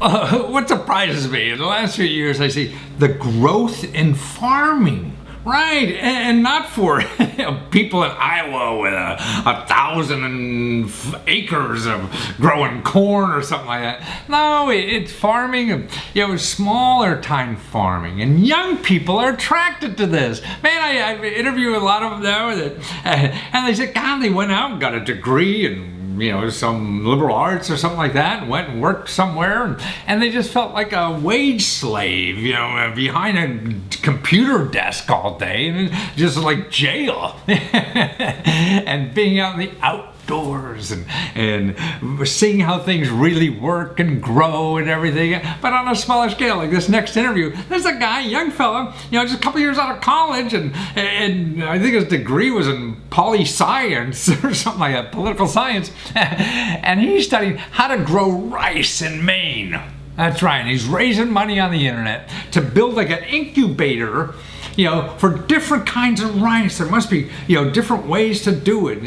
What surprises me in the last few years, I see the growth in farming. Right, and not for people in Iowa with 1,000 acres of growing corn or something like that. No, it's farming, smaller time farming, and young people are attracted to this. Man, I interview a lot of them now, and they said, God, they went out and got a degree and some liberal arts or something like that, and went and worked somewhere, and they just felt like a wage slave, behind a computer desk all day, and just like jail. And being out in the outdoors and seeing how things really work and grow and everything, but on a smaller scale. Like this next interview, there's a guy, young fella, just a couple years out of college, and I think his degree was in poli-science or something like that, political science, and he's studying how to grow rice in Maine. That's right, and he's raising money on the internet to build like an incubator, for different kinds of rice. There must be, different ways to do it.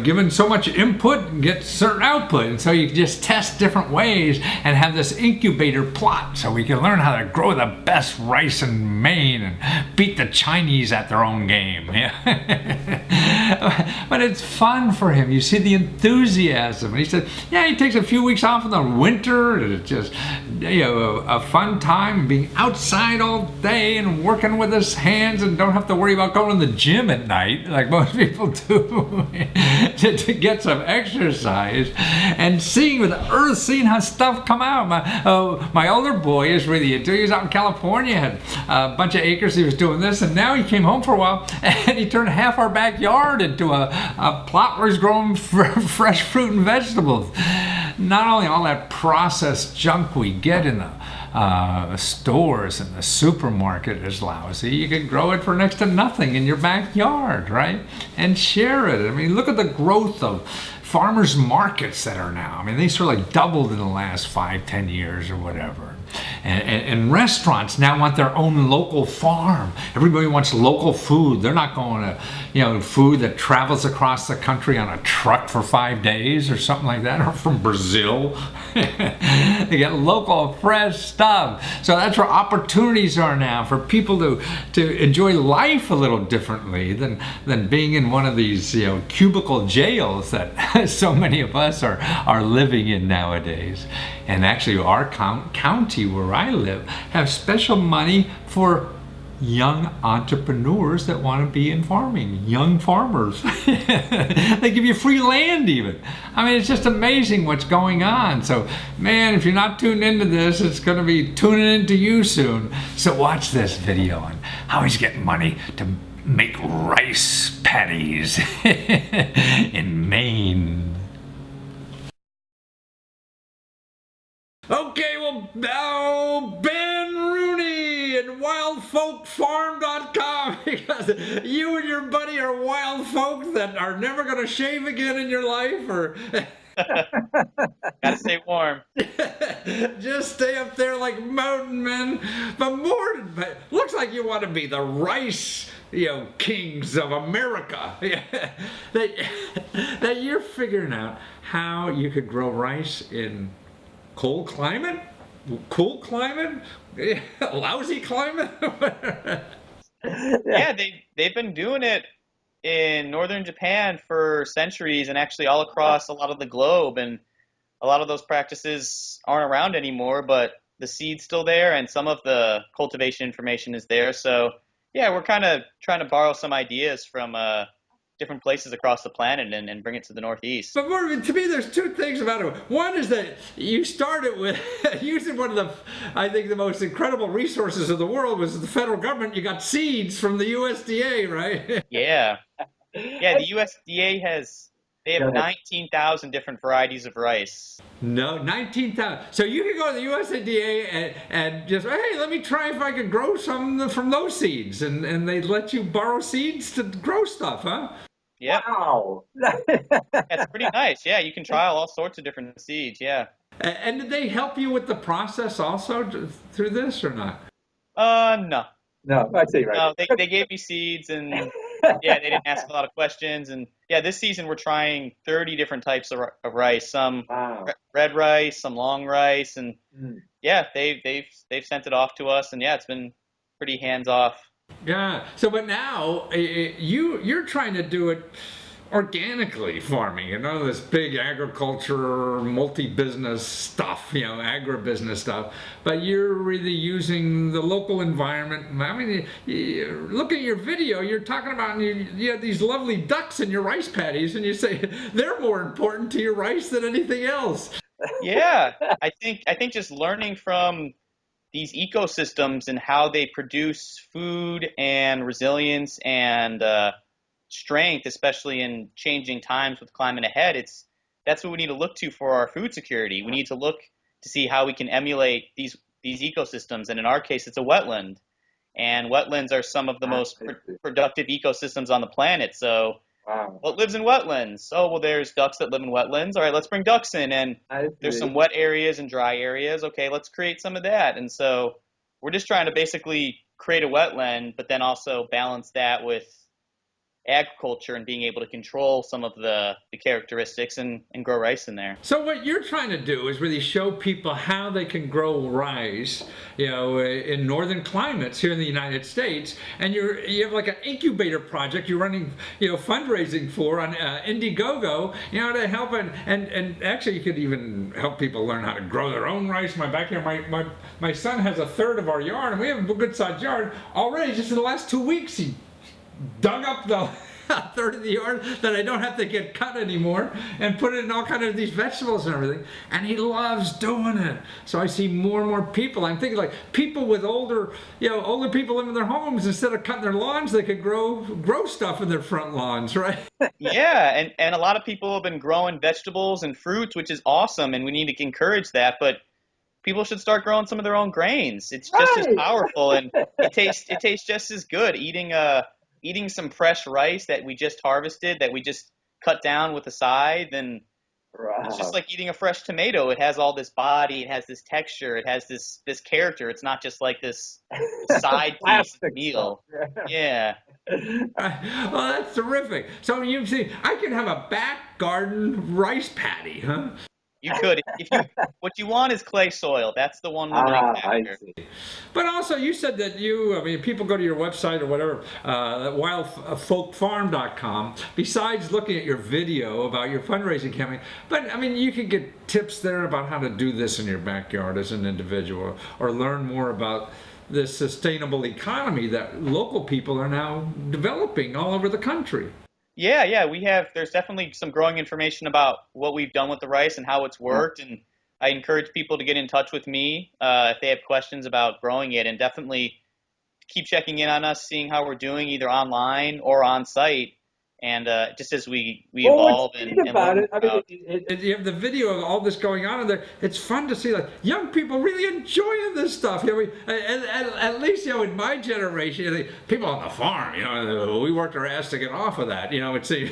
Given so much input and get certain output, and so you can just test different ways and have this incubator plot, so we can learn how to grow the best rice in Maine and beat the Chinese at their own game. But it's fun for him. You see the enthusiasm. And he said, he takes a few weeks off in the winter, and it's just, a fun time being outside all day and working with his hands, and don't have to worry about going to the gym at night like most people do to get some exercise, and seeing with the earth, seeing how stuff come out. My older boy is really into it. He was out in California, had a bunch of acres. He was doing this, and now he came home for a while, and he turned half our backyard into a plot where he's growing fresh fruit and vegetables. Not only all that processed junk we get in the stores and the supermarket is lousy, you can grow it for next to nothing in your backyard, right? And share it. I mean, look at the growth of farmers markets that are now. I mean, they sort of like doubled in the last 5-10 years or whatever. And restaurants now want their own local farm. Everybody wants local food. They're not going to, food that travels across the country on a truck for 5 days or something like that, or from Brazil. They get local, fresh stuff. So that's where opportunities are now for people to enjoy life a little differently than being in one of these, cubicle jails that so many of us are living in nowadays. And actually, our county where I live have special money for young entrepreneurs that want to be in farming, young farmers. They give you free land even. I mean, it's just amazing what's going on. So, man, if you're not tuned into this, it's going to be tuning into you soon. So watch this video on how he's getting money to make rice patties in Maine. Okay, well, now Ben Rooney and wildfolkfarm.com, because you and your buddy are wild folk that are never going to shave again in your life, or gotta stay warm. Just stay up there like mountain men. But looks like you want to be the rice, kings of America. That you're figuring out how you could grow rice in cold climate, cool climate, lousy climate. Yeah, they've been doing it in northern Japan for centuries, and actually all across a lot of the globe. And a lot of those practices aren't around anymore, but the seed's still there, and some of the cultivation information is there. So yeah, we're kind of trying to borrow some ideas from different places across the planet and bring it to the Northeast. But more, to me, there's two things about it. One is that you started with using one of the, I think, the most incredible resources of the world was the federal government. You got seeds from the USDA, right? Yeah. Yeah, the USDA they have 19,000 different varieties of rice. No, 19,000. So you can go to the USDA and just, hey, let me try if I can grow some from those seeds. And they let you borrow seeds to grow stuff, huh? Yeah. Wow. That's pretty nice. Yeah, you can trial all sorts of different seeds, yeah. And did they help you with the process also through this or not? No. No, I see, right. No, they gave me seeds, and yeah, they didn't ask a lot of questions, and yeah, yeah, this season we're trying 30 different types of rice. Some Wow. red rice, some long rice, and Mm. yeah, they've sent it off to us, and yeah, it's been pretty hands off. Yeah. So, but now you're trying to do it organically farming, and none of this big agriculture, multi-business stuff, agribusiness stuff. But you're really using the local environment. I mean, look at your video. You're talking about you have these lovely ducks in your rice paddies, and you say they're more important to your rice than anything else. Yeah, I think just learning from these ecosystems and how they produce food and resilience and strength, especially in changing times with climate ahead, that's what we need to look to for our food security. We need to look to see how we can emulate these ecosystems, and in our case, it's a wetland. And wetlands are some of the most Absolutely. productive ecosystems on the planet. So, Wow. what lives in wetlands? Oh, well, there's ducks that live in wetlands. All right, let's bring ducks in. And I there's see. some wet areas and dry areas. Okay, let's create some of that. And so we're just trying to basically create a wetland, but then also balance that with agriculture and being able to control some of the characteristics and grow rice in there. So what you're trying to do is really show people how they can grow rice, in northern climates here in the United States, and you have like an incubator project you're running, fundraising for on Indiegogo, to help and actually you could even help people learn how to grow their own rice. In my backyard, my son has a third of our yard, and we have a good sized yard already. Just in the last 2 weeks, he dug up the a third of the yard that I don't have to get cut anymore and put it in all kind of these vegetables and everything. And he loves doing it. So I see more and more people. I'm thinking like people with older people live in their homes. Instead of cutting their lawns, they could grow stuff in their front lawns, right? Yeah, and a lot of people have been growing vegetables and fruits, which is awesome, and we need to encourage that. But people should start growing some of their own grains. It's just as Right. powerful, and it tastes just as good. Eating some fresh rice that we just harvested, that we just cut down with a scythe, and it's just Wow. like eating a fresh tomato. It has all this body, it has this texture, it has this character. It's not just like this side piece of the Plastic stuff. meal. Yeah. Well, that's terrific. So you see, I can have a back garden rice paddy, huh? You could if you what you want is clay soil. That's the one limiting I factor. see. But also, you said that people go to your website or whatever, wildfolkfarm.com, besides looking at your video about your fundraising campaign, but I mean, you can get tips there about how to do this in your backyard as an individual, or learn more about this sustainable economy that local people are now developing all over the country. Yeah, there's definitely some growing information about what we've done with the rice and how it's Yeah. worked. And I encourage people to get in touch with me if they have questions about growing it, and definitely keep checking in on us, seeing how we're doing either online or on site. And just as we Well, what's evolve neat and about learn it, I mean, about. And you have the video of all this going on in there. It's fun to see like young people really enjoying this stuff. At least in my generation, people on the farm, we worked our ass to get off of that. It seems.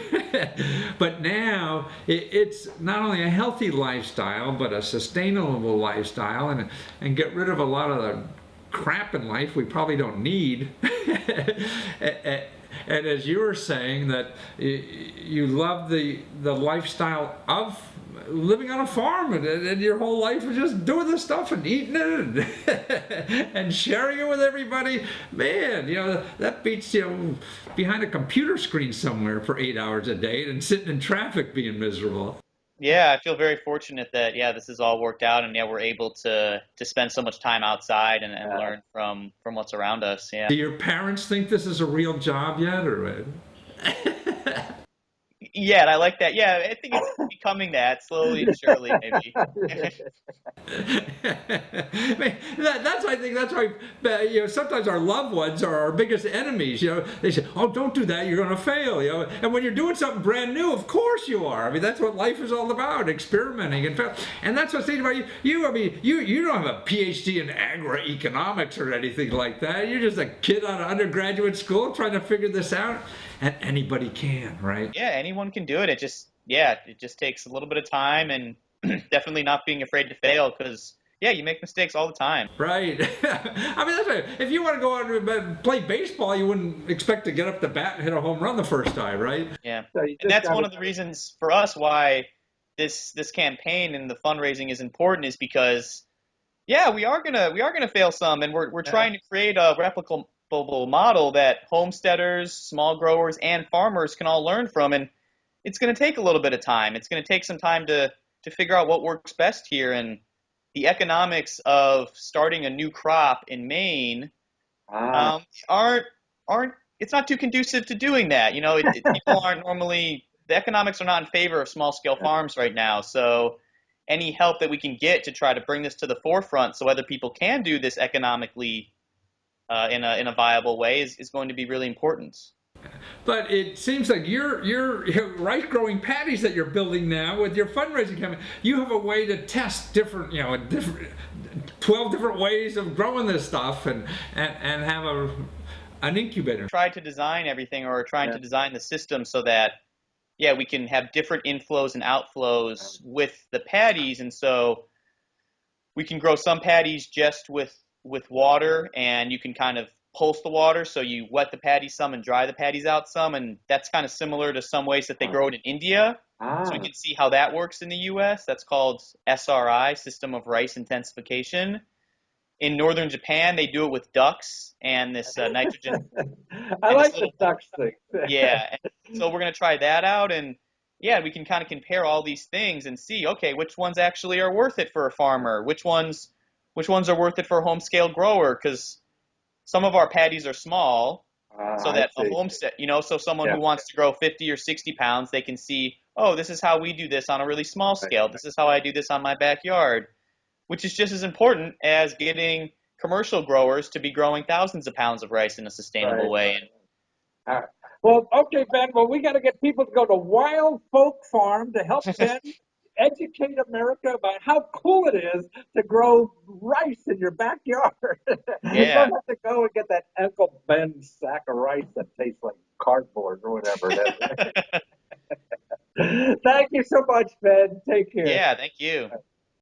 But now it's not only a healthy lifestyle, but a sustainable lifestyle, and get rid of a lot of the crap in life we probably don't need. And as you were saying that you love the lifestyle of living on a farm, and your whole life was just doing this stuff and eating it and sharing it with everybody. Man, that beats behind a computer screen somewhere for 8 hours a day and sitting in traffic being miserable. Yeah, I feel very fortunate that this has all worked out, and we're able to spend so much time outside and Yeah. learn from what's around us. Yeah. Do your parents think this is a real job yet, or what? Yeah, and I like that. Yeah, I think it's becoming that slowly and surely, maybe. I think that's why sometimes our loved ones are our biggest enemies. They say, "Oh, don't do that. You're going to fail." And when you're doing something brand new, of course you are. I mean, that's what life is all about: experimenting and fail. And that's what's neat about you. I mean, you don't have a PhD in agroeconomics or anything like that. You're just a kid out of undergraduate school trying to figure this out. And anybody can, right? Yeah, anyone can do it. It just takes a little bit of time and definitely not being afraid to fail, because Yeah, you make mistakes all the time. Right. I mean, that's right. If you want to go out and play baseball, you wouldn't expect to get up the bat and hit a home run the first time, right? Yeah. So you And just that's got one to. of the reasons for us why this campaign and the fundraising is important is because yeah, we are gonna fail some, and we're trying to create a replicable model that homesteaders, small growers, and farmers can all learn from, and it's gonna take a little bit of time. It's gonna take some time to figure out what works best here, and the economics of starting a new crop in Maine Ah. aren't it's not too conducive to doing that. People aren't normally the economics are not in favor of small scale farms right now. So any help that we can get to try to bring this to the forefront so other people can do this economically in a viable way is going to be really important. But it seems like your rice growing patties that you're building now with your fundraising company, you have a way to test different, 12 different ways of growing this stuff and have an incubator. Try to design everything or trying Yeah. to design the system so that yeah, we can have different inflows and outflows with the patties, and so we can grow some patties just with water, and you can kind of pulse the water, so you wet the patties some and dry the patties out some, and that's kind of similar to some ways that they grow it in India. So we Ah. can see how that works in the U.S. That's called SRI, System of Rice Intensification. In northern Japan, they do it with ducks and this nitrogen I and this like the little ducks thing. yeah. And so we're gonna try that out, and yeah, we can kind of compare all these things and see, okay, which ones actually are worth it for a farmer, which ones are worth it for a home scale grower, because some of our patties are small, Ah, so I that a see. homestead, so someone Yeah. who wants to grow 50 or 60 pounds, they can see, oh, this is how we do this on a really small Right. scale. This is how I do this on my backyard, which is just as important as getting commercial growers to be growing thousands of pounds of rice in a sustainable Right. way. And All right. Well, okay, Ben. Well, we got to get people to go to Wildfolk Farm to help Ben educate America about how cool it is to grow rice in your backyard. You yeah. don't have to go and get that Uncle Ben sack of rice that tastes like cardboard or whatever it is. Thank you so much, Ben. Take care. Yeah, thank you.